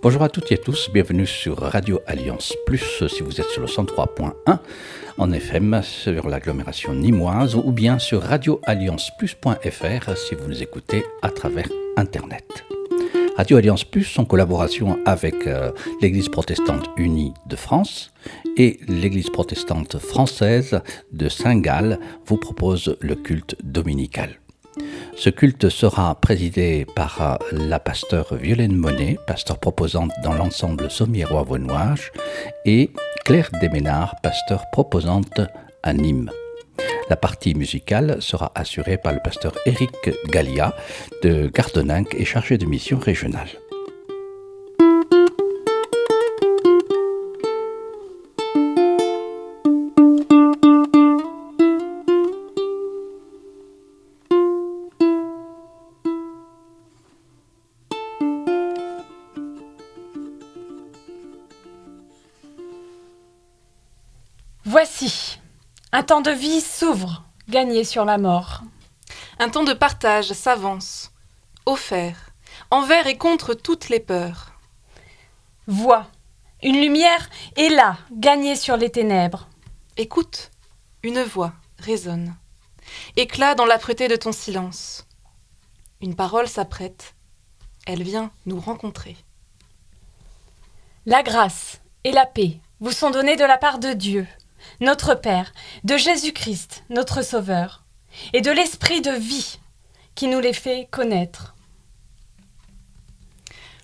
Bonjour à toutes et à tous, bienvenue sur Radio Alliance Plus si vous êtes sur le 103.1 en FM sur l'agglomération nîmoise ou bien sur radioallianceplus.fr si vous nous écoutez à travers Internet. Radio Alliance Plus, en collaboration avec l'Église protestante unie de France et l'Église protestante française de Saint-Gall, vous propose le culte dominical. Ce culte sera présidé par la pasteure Violaine Monet, pasteur proposante dans l'ensemble Sommières-Wavonouage, et Claire Desménard, pasteur proposante à Nîmes. La partie musicale sera assurée par le pasteur Éric Gallia de Gardeninck et chargé de mission régionale. Voici, un temps de vie s'ouvre, gagné sur la mort. Un temps de partage s'avance, offert, envers et contre toutes les peurs. Vois, une lumière est là, gagnée sur les ténèbres. Écoute, une voix résonne, éclat dans l'âpreté de ton silence. Une parole s'apprête, elle vient nous rencontrer. La grâce et la paix vous sont données de la part de Dieu, notre Père, de Jésus-Christ, notre Sauveur, et de l'Esprit de vie qui nous les fait connaître.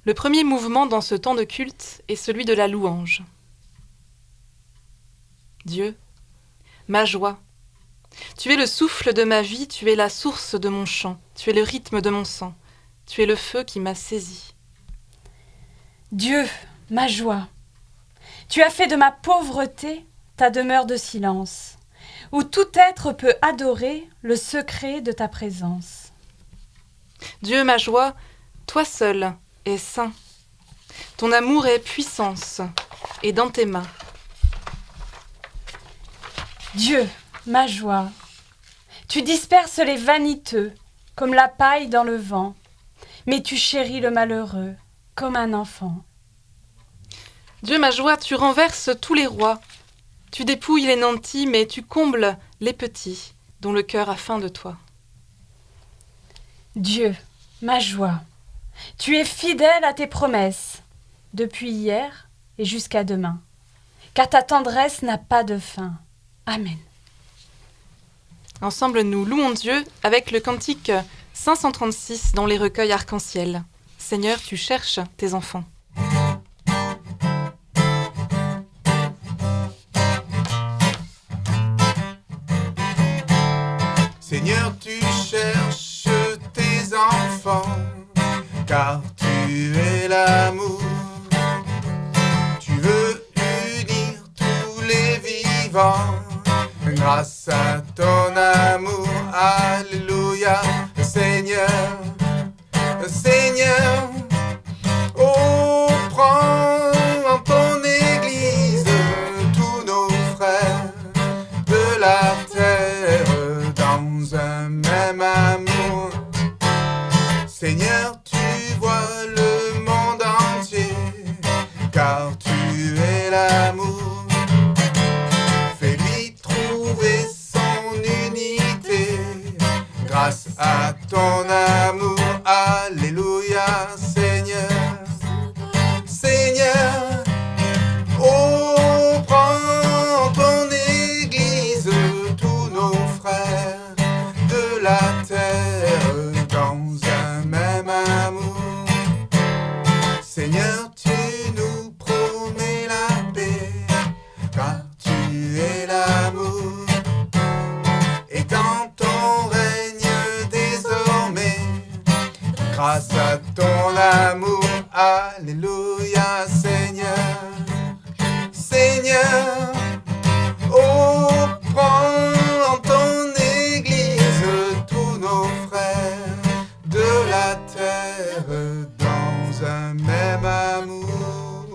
Le premier mouvement dans ce temps de culte est celui de la louange. Dieu, ma joie, tu es le souffle de ma vie, tu es la source de mon chant, tu es le rythme de mon sang, tu es le feu qui m'a saisi. Dieu, ma joie, tu as fait de ma pauvreté ta demeure de silence, où tout être peut adorer le secret de ta présence. Dieu, ma joie, toi seul es saint. Ton amour est puissance, et dans tes mains. Dieu, ma joie, tu disperses les vaniteux comme la paille dans le vent, mais tu chéris le malheureux comme un enfant. Dieu, ma joie, tu renverses tous les rois. Tu dépouilles les nantis, mais tu combles les petits, dont le cœur a faim de toi. Dieu, ma joie, tu es fidèle à tes promesses, depuis hier et jusqu'à demain, car ta tendresse n'a pas de fin. Amen. Ensemble, nous louons Dieu avec le cantique 536 dans les recueils arc-en-ciel. Seigneur, tu cherches tes enfants. Seigneur, tu cherches tes enfants, car tu es l'amour. Tu veux unir tous les vivants, grâce à ton amour. Alléluia, Seigneur, Seigneur. Oh, prends en ton église tous nos frères de la terre, dans un même amour. Seigneur, tu vois le monde entier, car tu es l'amour. Fais-lui trouver son unité, grâce à ton amour. Alléluia, Seigneur, Seigneur. Oh, prends en ton église tous nos frères de la terre, dans un même amour. Seigneur, tu nous promets la paix, car tu es l'amour. Et dans ton règne désormais, grâce à ton amour. Alléluia, Seigneur, Seigneur. Oh, prends en ton église tous nos frères de la terre, dans un même amour.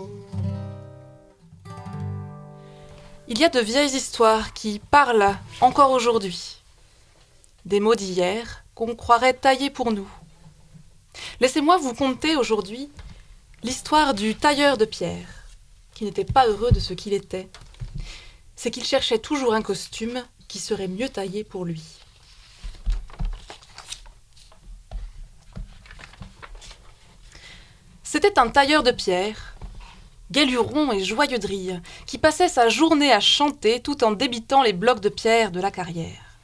Il y a de vieilles histoires qui parlent encore aujourd'hui. Des mots d'hier qu'on croirait taillés pour nous. Laissez-moi vous conter aujourd'hui L'histoire du tailleur de pierre, qui n'était pas heureux de ce qu'il était, c'est qu'il cherchait toujours un costume qui serait mieux taillé pour lui. C'était un tailleur de pierre, guéluron et joyeux drille, qui passait sa journée à chanter tout en débitant les blocs de pierre de la carrière.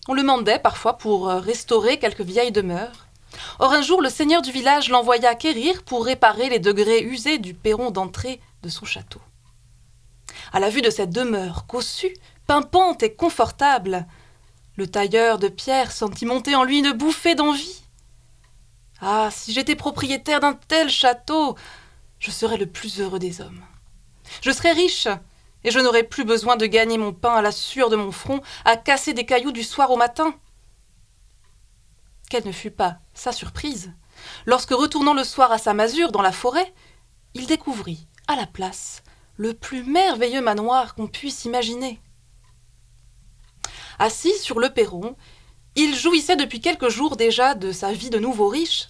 On le mandait parfois pour restaurer quelques vieilles demeures. Or un jour, le seigneur du village l'envoya quérir pour réparer les degrés usés du perron d'entrée de son château. À la vue de cette demeure cossue, pimpante et confortable, le tailleur de pierre sentit monter en lui une bouffée d'envie. « Ah, si j'étais propriétaire d'un tel château, je serais le plus heureux des hommes. Je serais riche, et je n'aurais plus besoin de gagner mon pain à la sueur de mon front, à casser des cailloux du soir au matin. » Quelle ne fut pas sa surprise, lorsque, retournant le soir à sa masure dans la forêt, il découvrit, à la place, le plus merveilleux manoir qu'on puisse imaginer. Assis sur le perron, il jouissait depuis quelques jours déjà de sa vie de nouveau riche,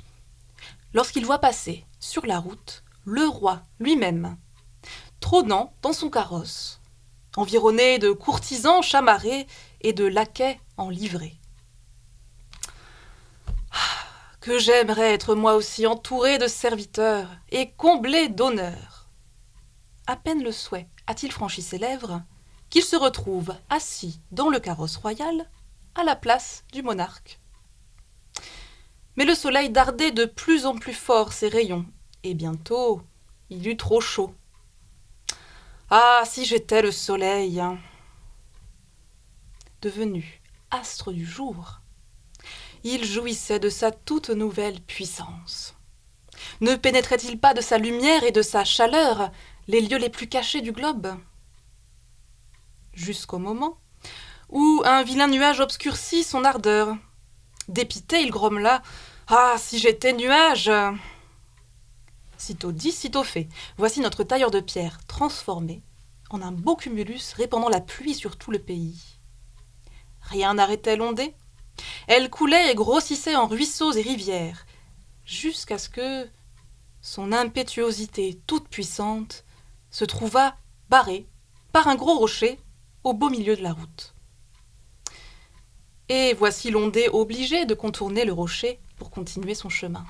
lorsqu'il voit passer, sur la route, le roi lui-même, trônant dans son carrosse, environné de courtisans chamarrés et de laquais en livrée. Que j'aimerais être moi aussi entouré de serviteurs et comblé d'honneurs. À peine le souhait a-t-il franchi ses lèvres qu'il se retrouve assis dans le carrosse royal à la place du monarque. Mais le soleil dardait de plus en plus fort ses rayons, et bientôt il eut trop chaud. Ah, si j'étais le soleil! Devenu astre du jour, il jouissait de sa toute nouvelle puissance. Ne pénétrait-il pas de sa lumière et de sa chaleur les lieux les plus cachés du globe? Jusqu'au moment où un vilain nuage obscurcit son ardeur. Dépité, il grommela « Ah, si j'étais nuage !» Sitôt dit, sitôt fait. Voici notre tailleur de pierre transformé en un beau cumulus répandant la pluie sur tout le pays. Rien n'arrêtait l'ondée. Elle coulait et grossissait en ruisseaux et rivières, jusqu'à ce que son impétuosité toute puissante se trouva barrée par un gros rocher au beau milieu de la route. Et voici l'ondée obligée de contourner le rocher pour continuer son chemin.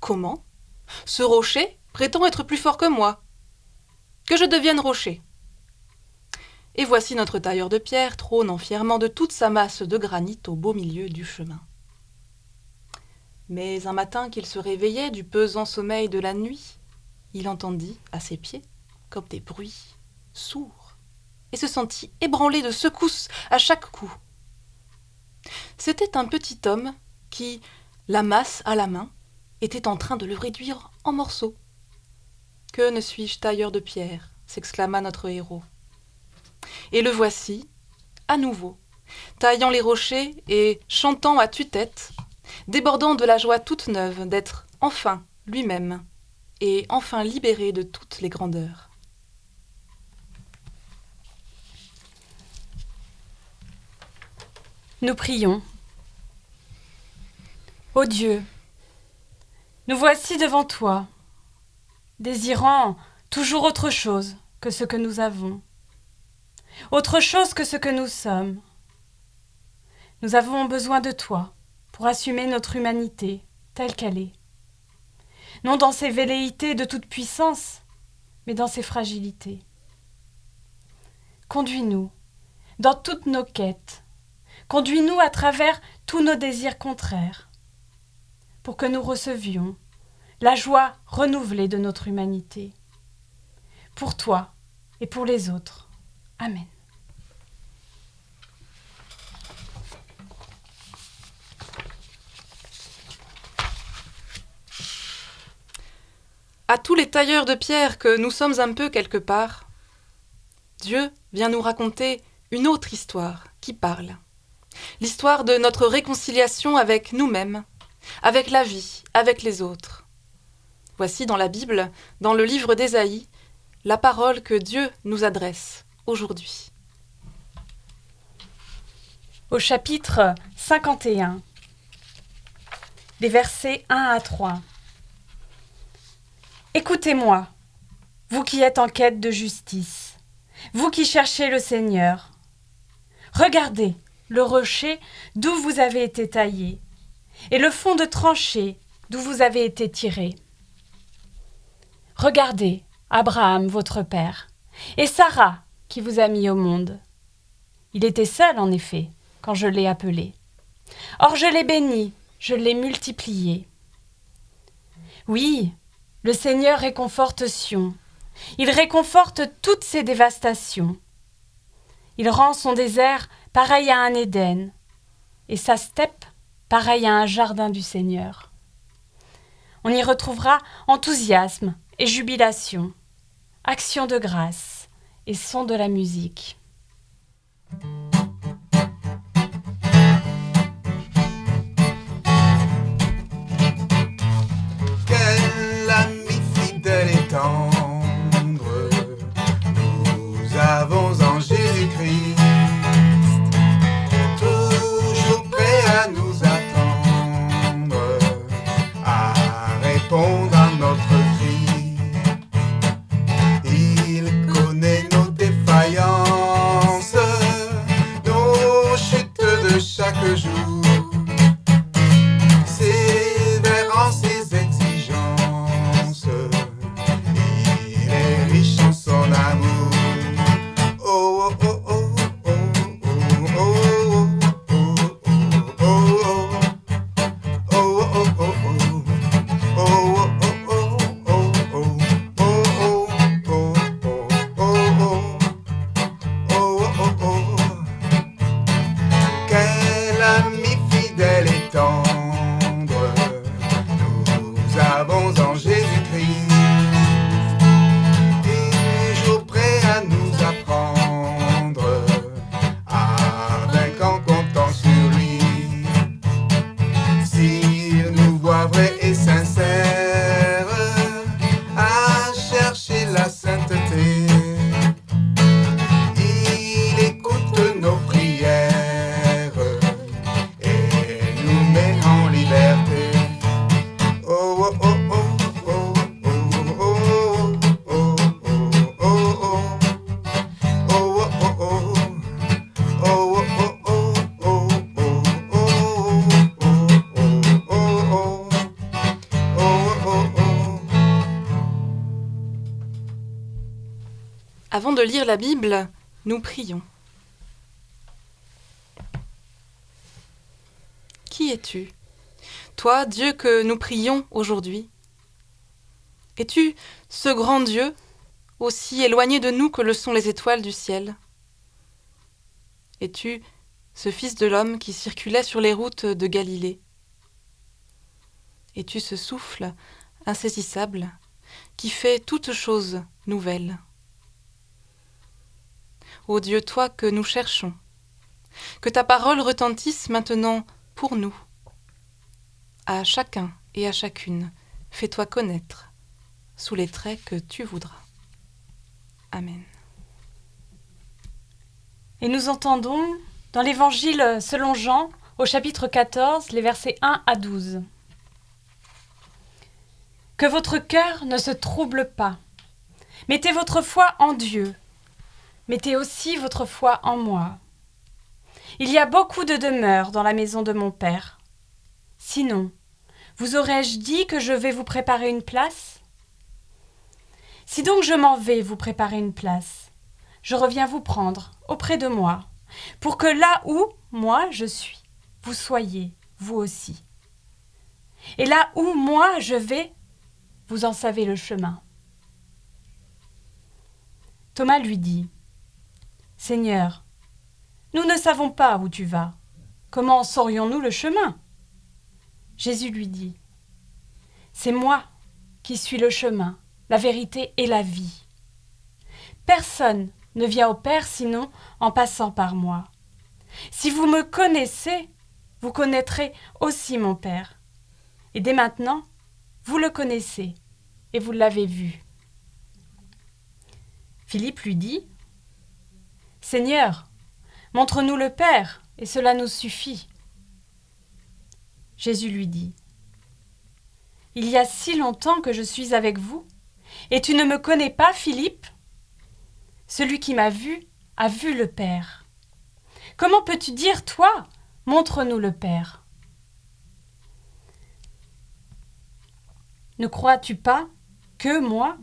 Comment ? Ce rocher prétend être plus fort que moi. Que je devienne rocher. Et voici notre tailleur de pierre trônant fièrement de toute sa masse de granit au beau milieu du chemin. Mais un matin qu'il se réveillait du pesant sommeil de la nuit, il entendit à ses pieds comme des bruits sourds et se sentit ébranlé de secousses à chaque coup. C'était un petit homme qui, la masse à la main, était en train de le réduire en morceaux. « Que ne suis-je tailleur de pierre ?» s'exclama notre héros. Et le voici, à nouveau, taillant les rochers et chantant à tue-tête, débordant de la joie toute neuve d'être enfin lui-même et enfin libéré de toutes les grandeurs. Nous prions. Ô Dieu, nous voici devant toi, désirant toujours autre chose que ce que nous avons, autre chose que ce que nous sommes. Nous avons besoin de toi pour assumer notre humanité telle qu'elle est, non dans ses velléités de toute puissance, mais dans ses fragilités. Conduis-nous dans toutes nos quêtes, conduis-nous à travers tous nos désirs contraires, pour que nous recevions la joie renouvelée de notre humanité, pour toi et pour les autres. Amen. À tous les tailleurs de pierre que nous sommes un peu quelque part, Dieu vient nous raconter une autre histoire qui parle. L'histoire de notre réconciliation avec nous-mêmes, avec la vie, avec les autres. Voici dans la Bible, dans le livre d'Ésaïe, la parole que Dieu nous adresse aujourd'hui. Au chapitre 51, des versets 1 à 3. Écoutez-moi, vous qui êtes en quête de justice, vous qui cherchez le Seigneur. Regardez le rocher d'où vous avez été taillé et le fond de tranchée d'où vous avez été tiré. Regardez Abraham, votre père, et Sarah qui vous a mis au monde. Il était seul, en effet, quand je l'ai appelé. Or je l'ai béni, je l'ai multiplié. Oui, le Seigneur réconforte Sion. Il réconforte toutes ses dévastations. Il rend son désert pareil à un Éden, et sa steppe pareil à un jardin du Seigneur. On y retrouvera enthousiasme et jubilation, action de grâce et son de la musique. Quel ami fidèle et tendre nous avons en Jésus-Christ, toujours prêt à nous attendre, à répondre à notre cri. Il connaît nos défaillances, nos chutes de chaque jour, sévère en ses exigences, il est riche en son amour. Oh, oh, oh, oh, oh, oh, oh, oh, oh, oh, oh, oh, quel ami fidèle et tendre nous avons en Jésus-Christ, toujours prêt à nous apprendre, à vaincre en comptant sur lui. S'il nous voit vrai et sincère, à chercher la sainteté, il écoute nos prières et nous met en liberté. Oh, oh, oh, oh, oh, oh, oh, oh, oh, oh, oh, Avant de lire la Bible, nous prions. Qui es-tu, toi, Dieu que nous prions aujourd'hui? Es-tu ce grand Dieu, aussi éloigné de nous que le sont les étoiles du ciel? Es-tu ce Fils de l'homme qui circulait sur les routes de Galilée? Es-tu ce souffle insaisissable qui fait toutes choses nouvelles? Ô Dieu, toi que nous cherchons, que ta parole retentisse maintenant pour nous. À chacun et à chacune, fais-toi connaître sous les traits que tu voudras. Amen. Et nous entendons dans l'Évangile selon Jean, au chapitre 14, les versets 1 à 12. Que votre cœur ne se trouble pas. Mettez votre foi en Dieu. Mettez aussi votre foi en moi. Il y a beaucoup de demeures dans la maison de mon Père. Sinon, vous aurais-je dit que je vais vous préparer une place? Si donc je m'en vais vous préparer une place, je reviens vous prendre auprès de moi, pour que là où moi je suis, vous soyez, vous aussi. Et là où moi je vais, vous en savez le chemin. Thomas lui dit: Seigneur, nous ne savons pas où tu vas. Comment saurions-nous le chemin? Jésus lui dit: C'est moi qui suis le chemin, la vérité et la vie. Personne ne vient au Père sinon en passant par moi. Si vous me connaissez, vous connaîtrez aussi mon Père. Et dès maintenant, vous le connaissez et vous l'avez vu. Philippe lui dit: Seigneur, montre-nous le Père, et cela nous suffit. Jésus lui dit: Il y a si longtemps que je suis avec vous, Et tu ne me connais pas, Philippe ? Celui qui m'a vu a vu le Père. Comment peux-tu dire, toi, montre-nous le Père ? Ne crois-tu pas que moi,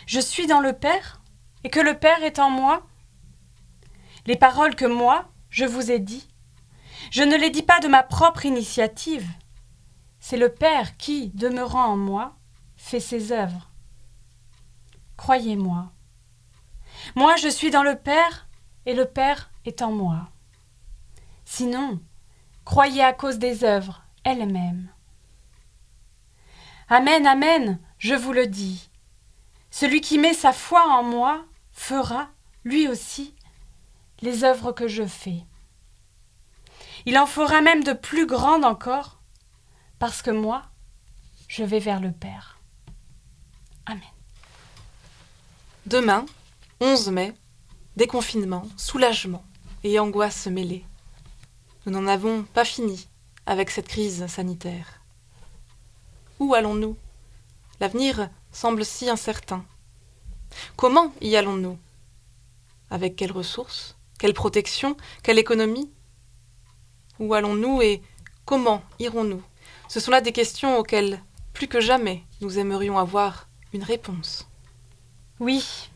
je suis dans le Père et que le Père est en moi ? Les paroles que moi, je vous ai dites, je ne les dis pas de ma propre initiative. C'est le Père qui, demeurant en moi, fait ses œuvres. Croyez-moi. Moi, je suis dans le Père et le Père est en moi. Sinon, croyez à cause des œuvres elles-mêmes. Amen, amen, je vous le dis. Celui qui met sa foi en moi fera, lui aussi, les œuvres que je fais. Il en fera même de plus grandes encore, parce que moi, je vais vers le Père. Amen. Demain, 11 mai, déconfinement, soulagement et angoisse mêlées. Nous n'en avons pas fini avec cette crise sanitaire. Où allons-nous ? L'avenir semble si incertain. Comment y allons-nous ? Avec quelles ressources ? Quelle protection ? Quelle économie ? Où allons-nous et comment irons-nous ? Ce sont là des questions auxquelles, plus que jamais, nous aimerions avoir une réponse. Oui.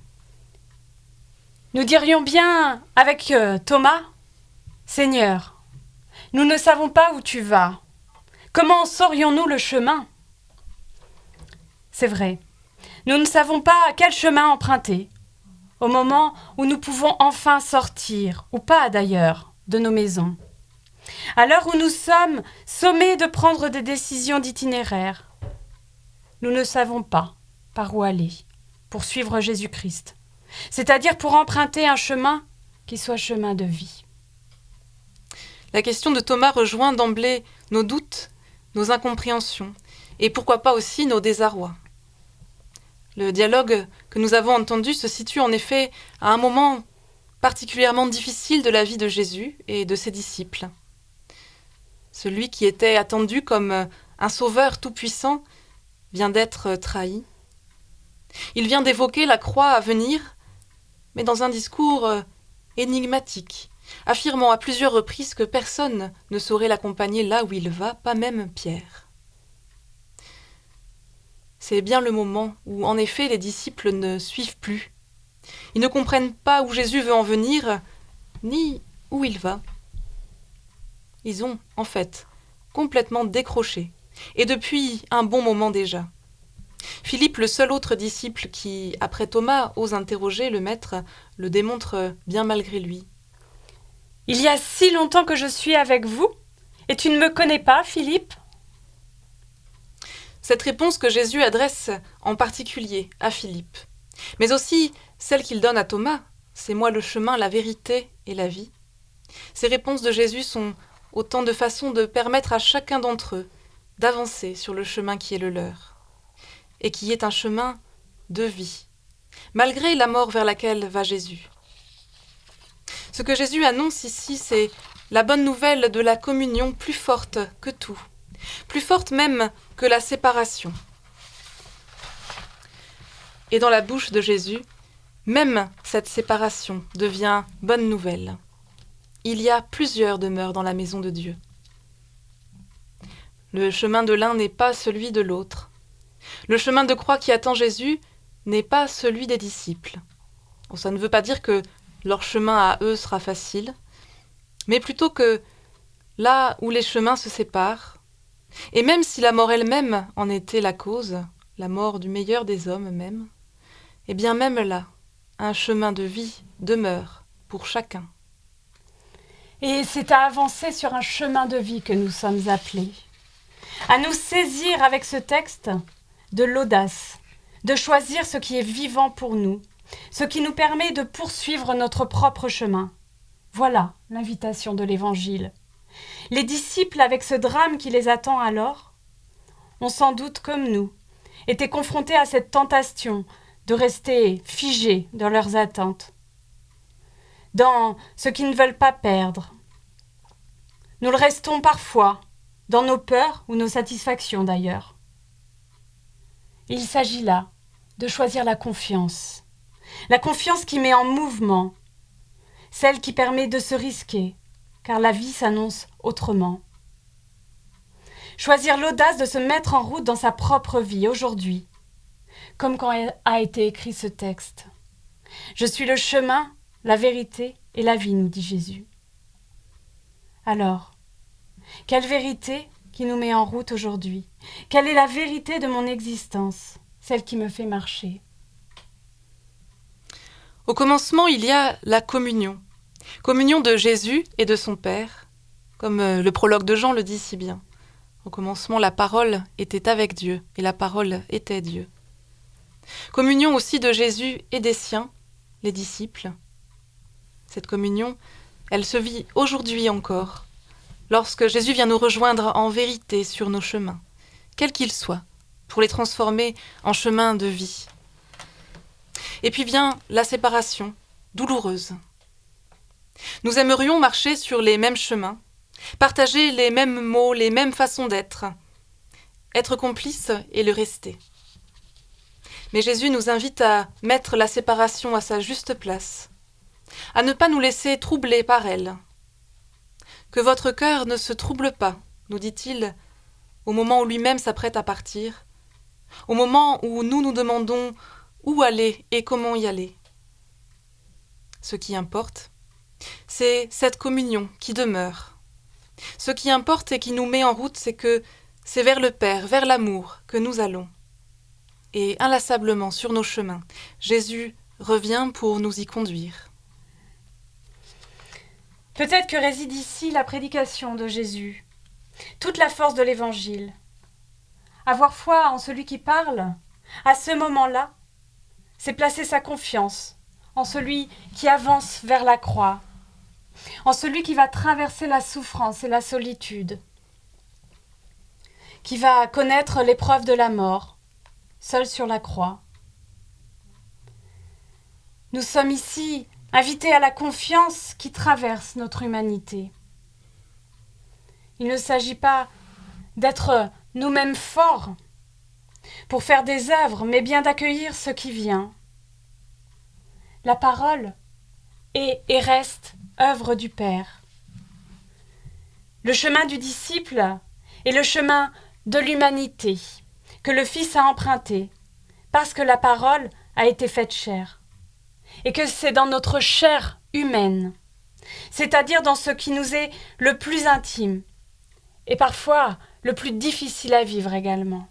Nous dirions bien avec Thomas, « Seigneur, nous ne savons pas où tu vas. Comment saurions-nous le chemin ?» C'est vrai, nous ne savons pas quel chemin emprunter, au moment où nous pouvons enfin sortir, ou pas d'ailleurs, de nos maisons. À l'heure où nous sommes sommés de prendre des décisions d'itinéraire, nous ne savons pas par où aller pour suivre Jésus-Christ, c'est-à-dire pour emprunter un chemin qui soit chemin de vie. La question de Thomas rejoint d'emblée nos doutes, nos incompréhensions, et pourquoi pas aussi nos désarrois. Le dialogue que nous avons entendu se situe en effet à un moment particulièrement difficile de la vie de Jésus et de ses disciples. Celui qui était attendu comme un sauveur tout-puissant vient d'être trahi. Il vient d'évoquer la croix à venir, mais dans un discours énigmatique, affirmant à plusieurs reprises que personne ne saurait l'accompagner là où il va, pas même Pierre. C'est bien le moment où, en effet, les disciples ne suivent plus. Ils ne comprennent pas où Jésus veut en venir, ni où il va. Ils ont, en fait, complètement décroché, et depuis un bon moment déjà. Philippe, le seul autre disciple qui, après Thomas, ose interroger le maître, le démontre bien malgré lui. « Il y a si longtemps que je suis avec vous, et tu ne me connais pas, Philippe ?» Cette réponse que Jésus adresse en particulier à Philippe, mais aussi celle qu'il donne à Thomas, c'est moi le chemin, la vérité et la vie. Ces réponses de Jésus sont autant de façons de permettre à chacun d'entre eux d'avancer sur le chemin qui est le leur, et qui est un chemin de vie, malgré la mort vers laquelle va Jésus. Ce que Jésus annonce ici, c'est la bonne nouvelle de la communion plus forte que tout, plus forte même que la séparation. Et dans la bouche de Jésus, même cette séparation devient bonne nouvelle. Il y a plusieurs demeures dans la maison de Dieu. Le chemin de l'un n'est pas celui de l'autre. Le chemin de croix qui attend Jésus n'est pas celui des disciples. Ça ne veut pas dire que leur chemin à eux sera facile, mais plutôt que là où les chemins se séparent, et même si la mort elle-même en était la cause, la mort du meilleur des hommes même, eh bien même là, un chemin de vie demeure pour chacun. Et c'est à avancer sur un chemin de vie que nous sommes appelés, à nous saisir avec ce texte de l'audace, de choisir ce qui est vivant pour nous, ce qui nous permet de poursuivre notre propre chemin. Voilà l'invitation de l'Évangile. Les disciples, avec ce drame qui les attend alors, ont sans doute, comme nous, été confrontés à cette tentation de rester figés dans leurs attentes, dans ce qu'ils ne veulent pas perdre. Nous le restons parfois, dans nos peurs ou nos satisfactions d'ailleurs. Il s'agit là de choisir la confiance qui met en mouvement, celle qui permet de se risquer, car la vie s'annonce autrement. Choisir l'audace de se mettre en route dans sa propre vie aujourd'hui, comme quand a été écrit ce texte. Je suis le chemin, la vérité et la vie, nous dit Jésus. Alors, quelle vérité qui nous met en route aujourd'hui? Quelle est la vérité de mon existence, celle qui me fait marcher? Au commencement, il y a la communion. Communion de Jésus et de son Père, comme le prologue de Jean le dit si bien. Au commencement, la parole était avec Dieu, et la parole était Dieu. Communion aussi de Jésus et des siens, les disciples. Cette communion, elle se vit aujourd'hui encore, lorsque Jésus vient nous rejoindre en vérité sur nos chemins, quels qu'ils soient, pour les transformer en chemins de vie. Et puis vient la séparation, douloureuse. Nous aimerions marcher sur les mêmes chemins, partager les mêmes mots, les mêmes façons d'être, être complices et le rester. Mais Jésus nous invite à mettre la séparation à sa juste place, à ne pas nous laisser troubler par elle. Que votre cœur ne se trouble pas, nous dit-il, au moment où lui-même s'apprête à partir, au moment où nous nous demandons où aller et comment y aller. Ce qui importe, c'est cette communion qui demeure. Ce qui importe et qui nous met en route, c'est que c'est vers le Père, vers l'amour que nous allons. Et inlassablement sur nos chemins, Jésus revient pour nous y conduire. Peut-être que réside ici la prédication de Jésus, toute la force de l'Évangile. Avoir foi en celui qui parle, à ce moment-là, c'est placer sa confiance en celui qui avance vers la croix, en celui qui va traverser la souffrance et la solitude, qui va connaître l'épreuve de la mort, seul sur la croix. Nous sommes ici invités à la confiance qui traverse notre humanité. Il ne s'agit pas d'être nous-mêmes forts pour faire des œuvres, mais bien d'accueillir ce qui vient. La parole est et reste œuvre du Père. Le chemin du disciple est le chemin de l'humanité que le Fils a emprunté, parce que la parole a été faite chair, et que c'est dans notre chair humaine, c'est-à-dire dans ce qui nous est le plus intime, et parfois le plus difficile à vivre également,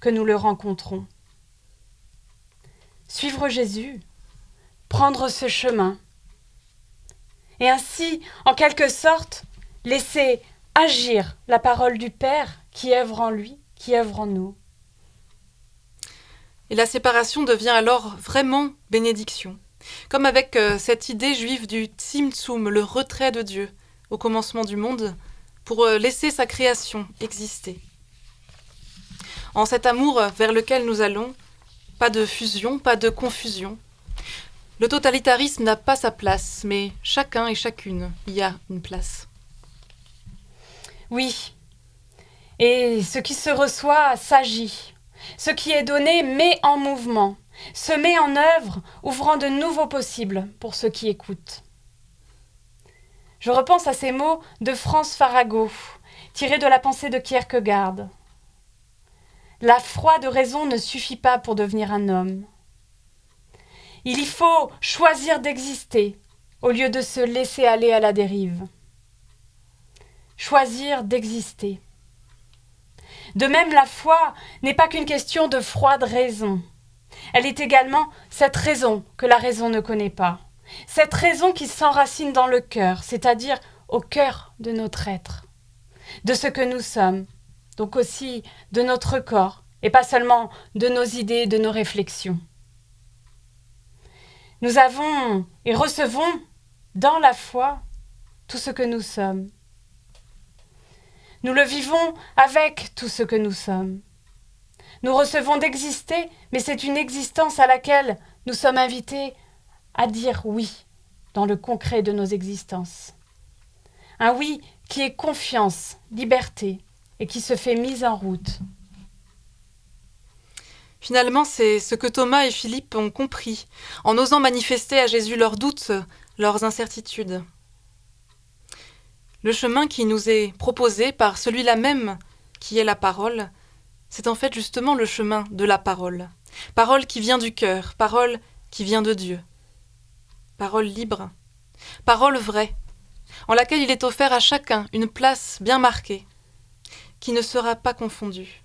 que nous le rencontrons. Suivre Jésus, prendre ce chemin, et ainsi, en quelque sorte, laisser agir la parole du Père qui œuvre en lui, qui œuvre en nous. Et la séparation devient alors vraiment bénédiction, comme avec cette idée juive du tzimtzum, le retrait de Dieu au commencement du monde, pour laisser sa création exister. En cet amour vers lequel nous allons, pas de fusion, pas de confusion. Le totalitarisme n'a pas sa place, mais chacun et chacune y a une place. Oui, et ce qui se reçoit s'agit. Ce qui est donné met en mouvement, se met en œuvre, ouvrant de nouveaux possibles pour ceux qui écoutent. Je repense à ces mots de France Farago, tirés de la pensée de Kierkegaard. La froide raison ne suffit pas pour devenir un homme. Il y faut choisir d'exister au lieu de se laisser aller à la dérive. Choisir d'exister. De même, la foi n'est pas qu'une question de froide raison. Elle est également cette raison que la raison ne connaît pas. Cette raison qui s'enracine dans le cœur, c'est-à-dire au cœur de notre être, de ce que nous sommes, donc aussi de notre corps, et pas seulement de nos idées, de nos réflexions. Nous avons et recevons dans la foi tout ce que nous sommes. Nous le vivons avec tout ce que nous sommes. Nous recevons d'exister, mais c'est une existence à laquelle nous sommes invités à dire oui dans le concret de nos existences. Un oui qui est confiance, liberté et qui se fait mise en route. Finalement, c'est ce que Thomas et Philippe ont compris, en osant manifester à Jésus leurs doutes, leurs incertitudes. Le chemin qui nous est proposé par celui-là même qui est la parole, c'est en fait justement le chemin de la parole. Parole qui vient du cœur, parole qui vient de Dieu. Parole libre, parole vraie, en laquelle il est offert à chacun une place bien marquée, qui ne sera pas confondue.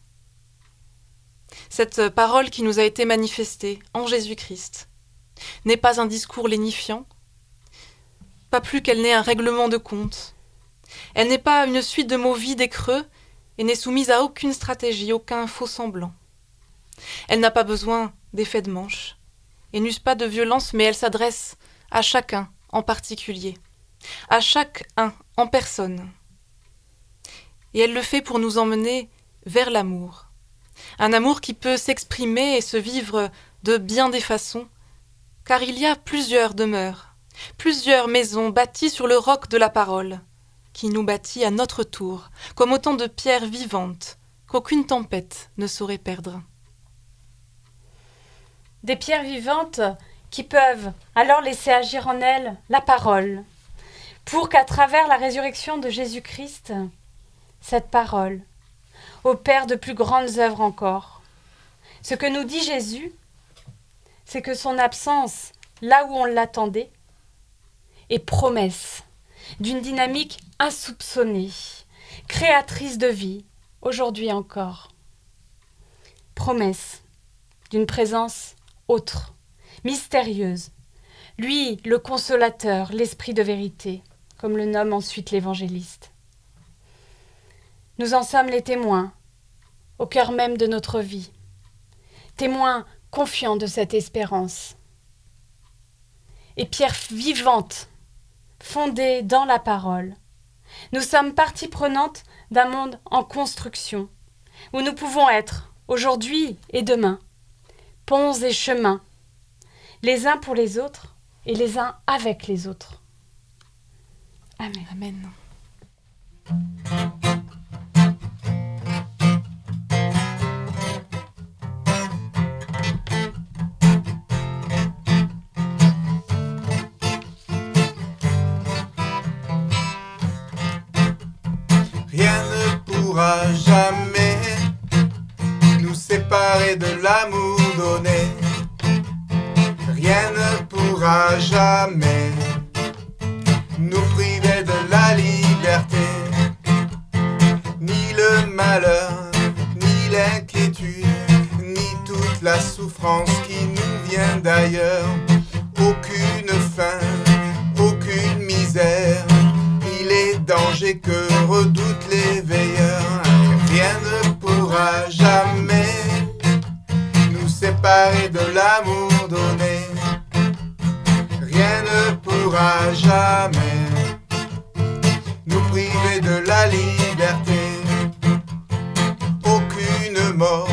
Cette parole qui nous a été manifestée en Jésus-Christ n'est pas un discours lénifiant, pas plus qu'elle n'est un règlement de compte. Elle n'est pas une suite de mots vides et creux et n'est soumise à aucune stratégie, aucun faux semblant. Elle n'a pas besoin d'effet de manche et n'use pas de violence, mais elle s'adresse à chacun en particulier, à chacun en personne. Et elle le fait pour nous emmener vers l'amour. Un amour qui peut s'exprimer et se vivre de bien des façons, car il y a plusieurs demeures, plusieurs maisons bâties sur le roc de la parole, qui nous bâtit à notre tour, comme autant de pierres vivantes qu'aucune tempête ne saurait perdre. Des pierres vivantes qui peuvent alors laisser agir en elles la parole, pour qu'à travers la résurrection de Jésus-Christ, cette parole opère de plus grandes œuvres encore. Ce que nous dit Jésus, c'est que son absence, là où on l'attendait, est promesse d'une dynamique insoupçonnée, créatrice de vie, aujourd'hui encore. Promesse d'une présence autre, mystérieuse. Lui, le consolateur, l'esprit de vérité, comme le nomme ensuite l'évangéliste. Nous en sommes les témoins, au cœur même de notre vie, témoins confiants de cette espérance. Et pierre vivante, fondée dans la parole, nous sommes partie prenante d'un monde en construction, où nous pouvons être, aujourd'hui et demain, ponts et chemins, les uns pour les autres et les uns avec les autres. Amen. Amen. Rien ne pourra jamais nous séparer de l'amour donné. Rien ne pourra jamais nous priver de la liberté. Ni le malheur, ni l'inquiétude, ni toute la souffrance qui nous vient d'ailleurs. Aucune faim, aucune misère, ni les dangers que redoutent les veilleurs. Rien ne pourra jamais nous séparer de l'amour donné. Rien ne pourra jamais nous priver de la liberté. Aucune mort,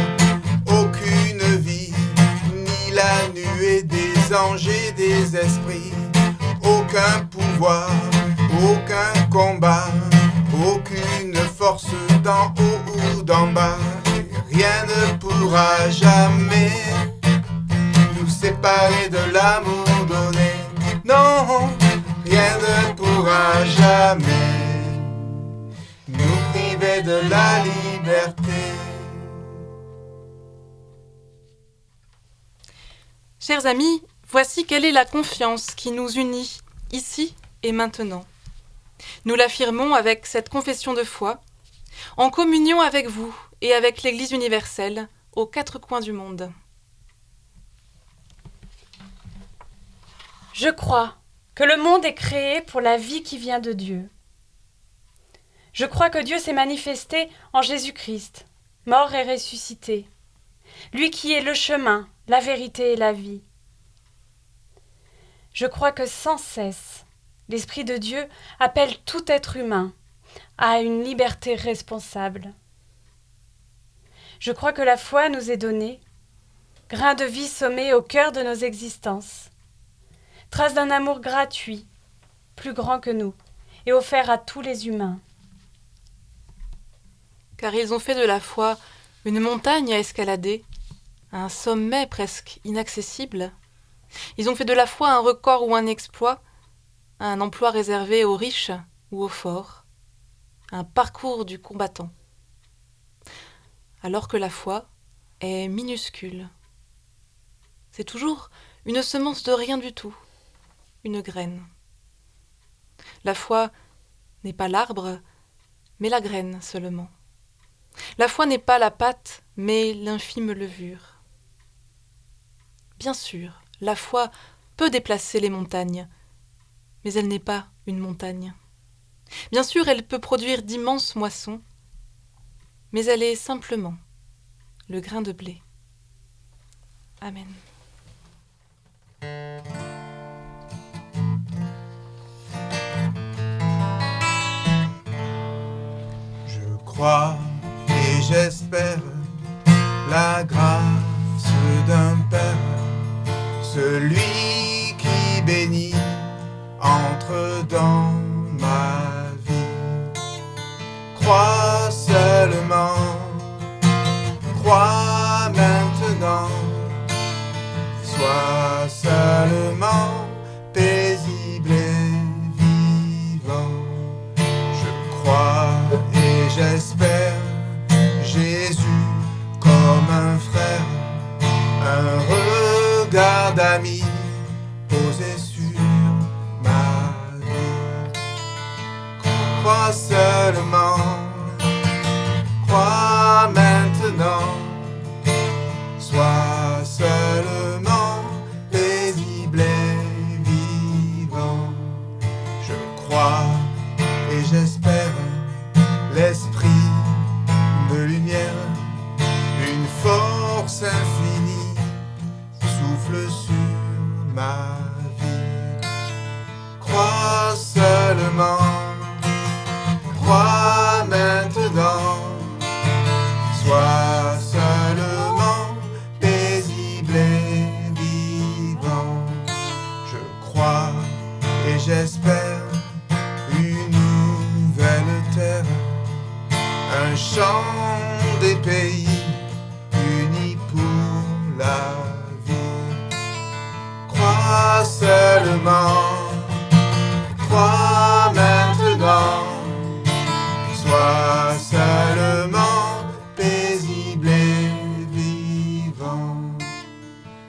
aucune vie, ni la nuée des anges et des esprits. Aucun pouvoir, aucun combat, aucune force d'en haut ou d'en bas. Rien ne pourra jamais nous séparer de l'amour donné. Non, rien ne pourra jamais nous priver de la liberté. Chers amis, voici quelle est la confiance qui nous unit ici et maintenant. Nous l'affirmons avec cette confession de foi, en communion avec vous et avec l'Église universelle aux quatre coins du monde. Je crois que le monde est créé pour la vie qui vient de Dieu. Je crois que Dieu s'est manifesté en Jésus-Christ, mort et ressuscité, lui qui est le chemin, la vérité et la vie. Je crois que sans cesse, l'Esprit de Dieu appelle tout être humain à une liberté responsable. Je crois que la foi nous est donnée, grain de vie semé au cœur de nos existences, trace d'un amour gratuit, plus grand que nous, et offert à tous les humains. Car ils ont fait de la foi une montagne à escalader, à un sommet presque inaccessible. Ils ont fait de la foi un record ou un exploit, un emploi réservé aux riches ou aux forts, un parcours du combattant. Alors que la foi est minuscule. C'est toujours une semence de rien du tout, une graine. La foi n'est pas l'arbre, mais la graine seulement. La foi n'est pas la pâte, mais l'infime levure. Bien sûr, la foi peut déplacer les montagnes, mais elle n'est pas une montagne. Bien sûr, elle peut produire d'immenses moissons, mais elle est simplement le grain de blé. Amen. Je crois et j'espère la grâce d'un Père, celui qui bénit entre dans ma vie. Crois seulement, crois maintenant, sois seulement paisible et vivant. Je crois et j'espère Jésus comme un frère, un regard d'ami posé sur ma vie. Crois seulement, crois maintenant, sois seulement paisible et vivant. Je crois et j'espère l'esprit de lumière, une force infinie souffle sur ma vie. Crois seulement, crois maintenant, sois seulement paisible et vivant. Je crois et j'espère une nouvelle terre, un chant des pays unis pour la vie. Crois seulement, crois maintenant, sois seulement paisible et vivant.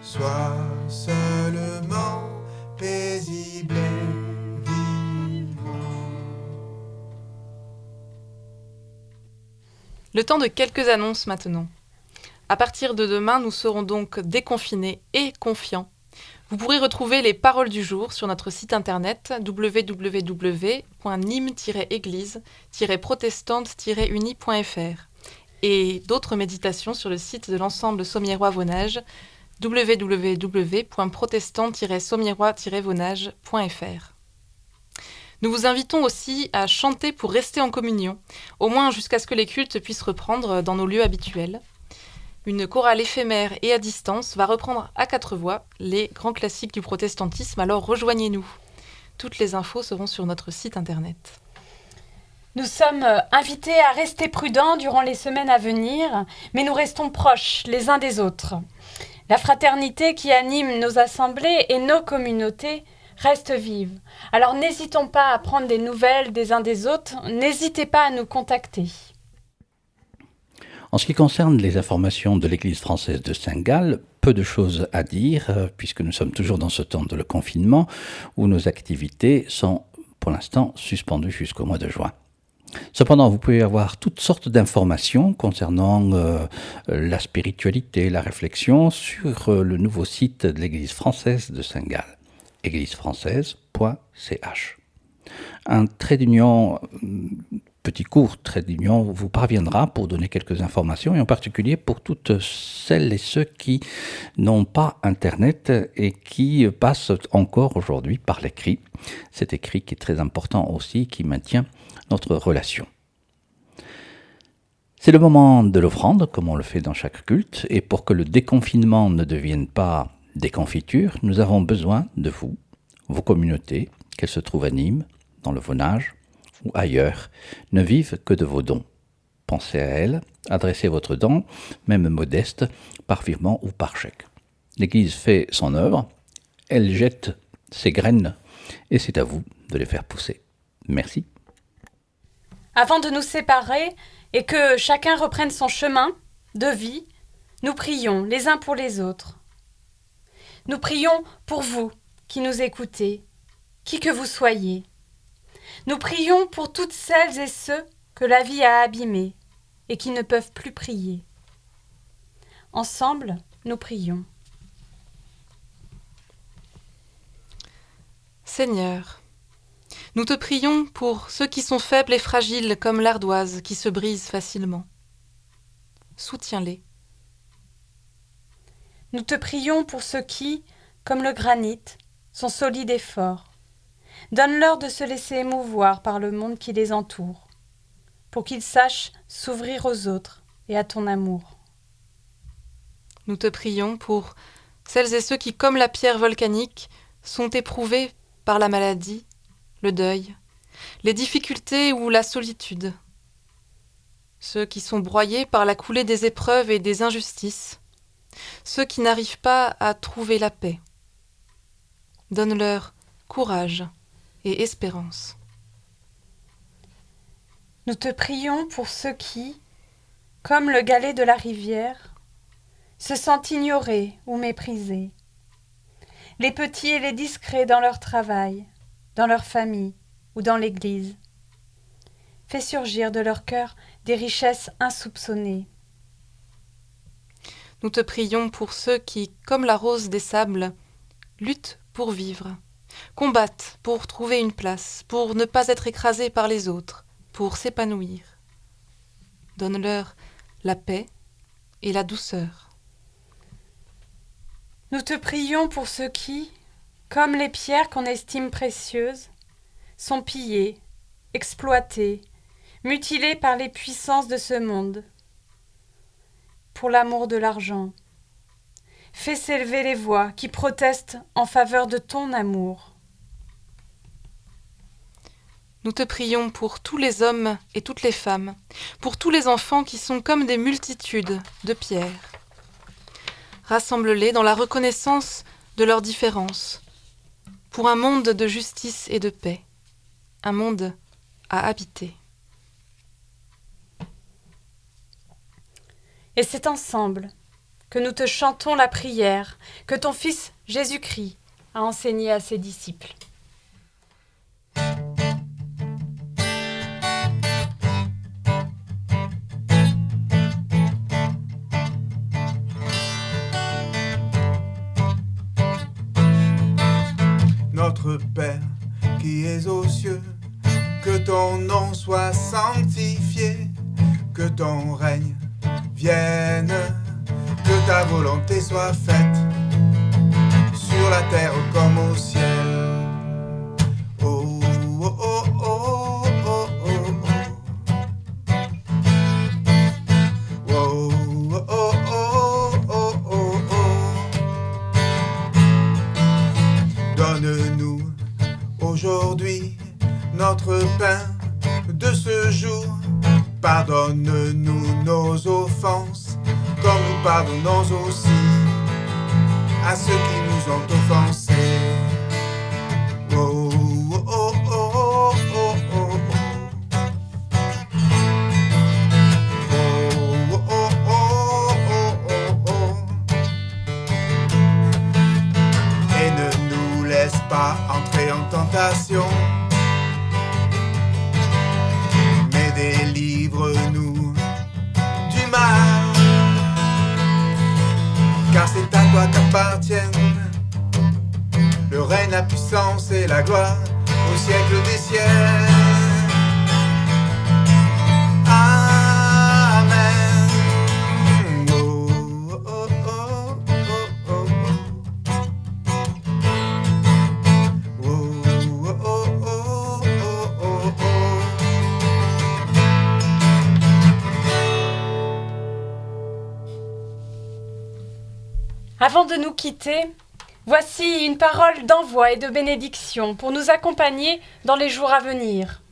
Sois seulement paisible et vivant. Le temps de quelques annonces maintenant. À partir de demain, nous serons donc déconfinés et confiants. Vous pourrez retrouver les paroles du jour sur notre site internet www.nîmes-église-protestante-unie.fr et d'autres méditations sur le site de l'ensemble Sommiérois-Vaunage www.protestant-sommiérois-vaunage.fr. Nous vous invitons aussi à chanter pour rester en communion, au moins jusqu'à ce que les cultes puissent reprendre dans nos lieux habituels. Une chorale éphémère et à distance va reprendre à 4 voix les grands classiques du protestantisme, alors rejoignez-nous. Toutes les infos seront sur notre site internet. Nous sommes invités à rester prudents durant les semaines à venir, mais nous restons proches les uns des autres. La fraternité qui anime nos assemblées et nos communautés reste vive. Alors n'hésitons pas à prendre des nouvelles des uns des autres, n'hésitez pas à nous contacter. En ce qui concerne les informations de l'Église française de Saint-Gall, peu de choses à dire, puisque nous sommes toujours dans ce temps de le confinement, où nos activités sont pour l'instant suspendues jusqu'au mois de juin. Cependant, vous pouvez avoir toutes sortes d'informations concernant la spiritualité, la réflexion sur le nouveau site de l'Église française de Saint-Gall, églisefrançaise.ch. Un trait d'union, petit court trait d'union, vous parviendra pour donner quelques informations, et en particulier pour toutes celles et ceux qui n'ont pas Internet et qui passent encore aujourd'hui par l'écrit. Cet écrit qui est très important aussi, qui maintient notre relation. C'est le moment de l'offrande, comme on le fait dans chaque culte, et pour que le déconfinement ne devienne pas déconfiture, nous avons besoin de vous, vos communautés, qu'elles se trouvent à Nîmes, dans le Vaunage ou ailleurs, ne vivent que de vos dons. Pensez à elles Adressez votre don, même modeste, par virement ou par chèque. L'Église fait son œuvre, elle jette ses graines et c'est à vous de les faire pousser. Merci. Avant de nous séparer et que chacun reprenne son chemin de vie, nous prions les uns pour les autres. Nous prions pour vous qui nous écoutez, qui que vous soyez. Nous prions pour toutes celles et ceux que la vie a abîmés et qui ne peuvent plus prier. Ensemble, nous prions. Seigneur, nous te prions pour ceux qui sont faibles et fragiles comme l'ardoise qui se brise facilement. Soutiens-les. Nous te prions pour ceux qui, comme le granit, sont solides et forts. Donne-leur de se laisser émouvoir par le monde qui les entoure, pour qu'ils sachent s'ouvrir aux autres et à ton amour. Nous te prions pour celles et ceux qui, comme la pierre volcanique, sont éprouvés par la maladie, le deuil, les difficultés ou la solitude. Ceux qui sont broyés par la coulée des épreuves et des injustices. Ceux qui n'arrivent pas à trouver la paix. Donne-leur courage et espérance. Nous te prions pour ceux qui, comme le galet de la rivière, se sentent ignorés ou méprisés. Les petits et les discrets dans leur travail, dans leur famille ou dans l'Église. Fais surgir de leur cœur des richesses insoupçonnées. Nous te prions pour ceux qui, comme la rose des sables, luttent pour vivre, combattent pour trouver une place, pour ne pas être écrasés par les autres, pour s'épanouir. Donne-leur la paix et la douceur. Nous te prions pour ceux qui, comme les pierres qu'on estime précieuses, sont pillées, exploitées, mutilées par les puissances de ce monde. Pour l'amour de l'argent, fais s'élever les voix qui protestent en faveur de ton amour. Nous te prions pour tous les hommes et toutes les femmes, pour tous les enfants qui sont comme des multitudes de pierres. Rassemble-les dans la reconnaissance de leurs différences, pour un monde de justice et de paix, un monde à habiter. Et c'est ensemble que nous te chantons la prière que ton Fils Jésus-Christ a enseignée à ses disciples. Notre Père qui es aux cieux, que ton nom soit sanctifié, que ton règne vienne, que ta volonté soit faite, sur la terre comme au ciel. Oh, oh, oh, oh, oh, oh, oh. Oh, oh, oh, oh, oh, oh. Donne-nous aujourd'hui notre pain de ce jour. Pardonne-nous nos offenses, comme nous pardonnons aussi à ceux qui nous ont offensés. Oh, oh, oh, oh, oh, oh, oh, oh, oh, oh, oh. Et ne nous laisse pas entrer en tentation, mais délivre-nous du mal, car c'est à toi qu'appartiennent le règne, la puissance et la gloire au siècle des siècles. Amen. Oh, oh, oh, oh, oh, oh. Oh, oh, oh, oh, oh, oh. Avant de nous quitter, voici une parole d'envoi et de bénédiction pour nous accompagner dans les jours à venir.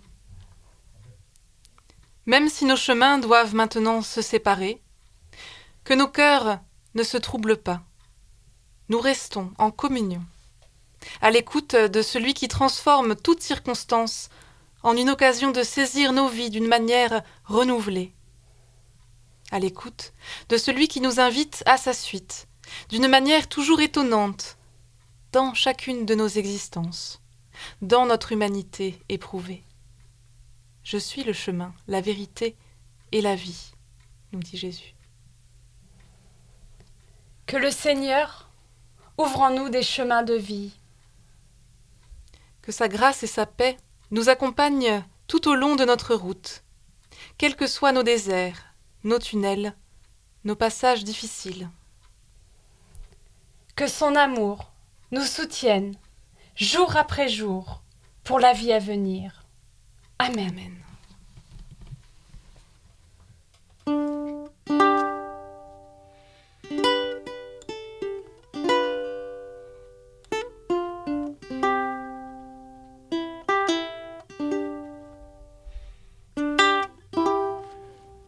même si nos chemins doivent maintenant se séparer, que nos cœurs ne se troublent pas. Nous restons en communion, à l'écoute de celui qui transforme toute circonstance en une occasion de saisir nos vies d'une manière renouvelée. À l'écoute de celui qui nous invite à sa suite, d'une manière toujours étonnante, dans chacune de nos existences, dans notre humanité éprouvée. Je suis le chemin, la vérité et la vie, nous dit Jésus. Que le Seigneur ouvre en nous des chemins de vie. Que sa grâce et sa paix nous accompagnent tout au long de notre route, quels que soient nos déserts, nos tunnels, nos passages difficiles. Que son amour nous soutienne, jour après jour, pour la vie à venir. Amen. Amen.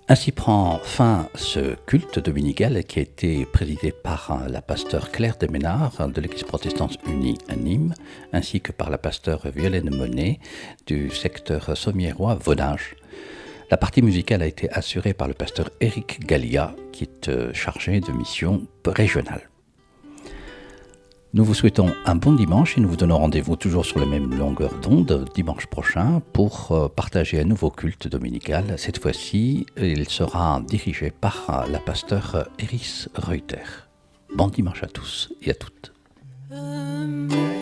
Ainsi prend fin ce culte dominical qui a été présidé par la pasteure Claire Desménard de l'Église protestante unie à Nîmes, ainsi que par la pasteure Violaine Monet du secteur Sommiérois-Vaunage. La partie musicale a été assurée par le pasteur Éric Gallia, qui est chargé de mission régionale. Nous vous souhaitons un bon dimanche et nous vous donnons rendez-vous toujours sur la même longueur d'onde dimanche prochain pour partager un nouveau culte dominical. Cette fois-ci, il sera dirigé par la pasteure Iris Reuter. Bon dimanche à tous et à toutes. Amen.